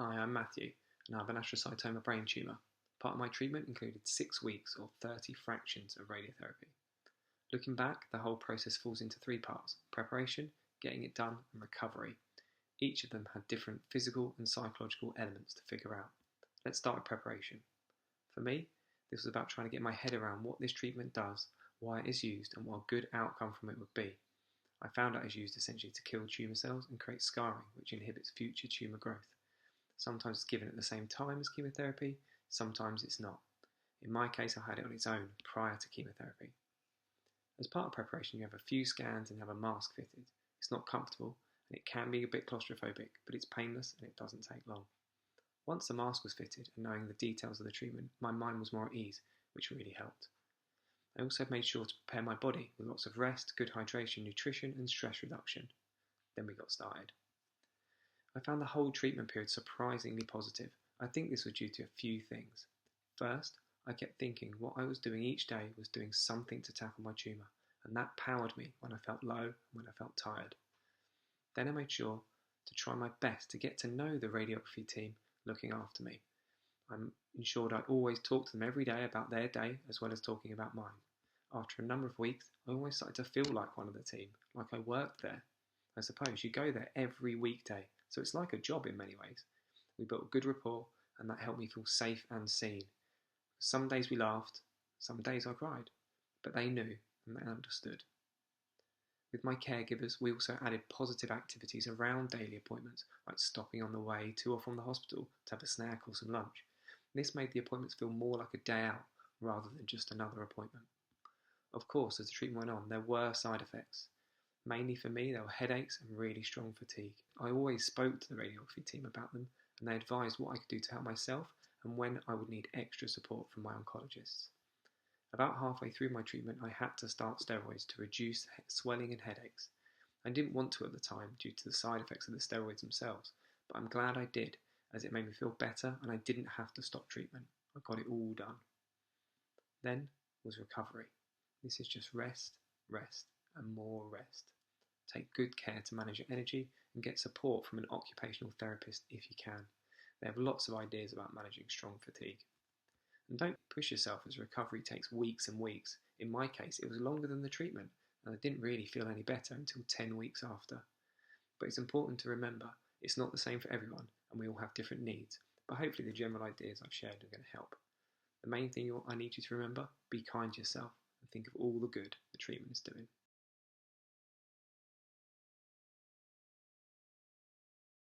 Hi, I'm Matthew, and I have an astrocytoma brain tumour. Part of my treatment included 6 weeks or 30 fractions of radiotherapy. Looking back, the whole process falls into 3 parts: preparation, getting it done, and recovery. Each of them had different physical and psychological elements to figure out. Let's start with preparation. For me, this was about trying to get my head around what this treatment does, why it is used, and what a good outcome from it would be. I found out it's used essentially to kill tumour cells and create scarring, which inhibits future tumour growth. Sometimes it's given at the same time as chemotherapy, sometimes it's not. In my case, I had it on its own prior to chemotherapy. As part of preparation, you have a few scans and have a mask fitted. It's not comfortable and it can be a bit claustrophobic, but it's painless and it doesn't take long. Once the mask was fitted and knowing the details of the treatment, my mind was more at ease, which really helped. I also made sure to prepare my body with lots of rest, good hydration, nutrition and stress reduction. Then we got started. I found the whole treatment period surprisingly positive. I think this was due to a few things. First, I kept thinking what I was doing each day was doing something to tackle my tumour, and that powered me when I felt low and when I felt tired. Then I made sure to try my best to get to know the radiography team looking after me. I ensured I always talked to them every day about their day as well as talking about mine. After a number of weeks, I always started to feel like one of the team, like I worked there. I suppose you go there every weekday, so it's like a job in many ways. We built a good rapport and that helped me feel safe and seen. Some days we laughed, some days I cried, but they knew and they understood. With my caregivers, we also added positive activities around daily appointments, like stopping on the way to or from the hospital to have a snack or some lunch. This made the appointments feel more like a day out rather than just another appointment. Of course, as the treatment went on, there were side effects. Mainly for me, there were headaches and really strong fatigue. I always spoke to the radiography team about them, and they advised what I could do to help myself and when I would need extra support from my oncologists. About halfway through my treatment, I had to start steroids to reduce swelling and headaches. I didn't want to at the time due to the side effects of the steroids themselves, but I'm glad I did, as it made me feel better and I didn't have to stop treatment. I got it all done. Then was recovery. This is just rest, rest, and more rest. Take good care to manage your energy and get support from an occupational therapist if you can. They have lots of ideas about managing strong fatigue. And don't push yourself as recovery takes weeks and weeks. In my case, it was longer than the treatment, and I didn't really feel any better until 10 weeks after. But it's important to remember, it's not the same for everyone, and we all have different needs, but hopefully the general ideas I've shared are going to help. The main thing I need you to remember, be kind to yourself and think of all the good the treatment is doing.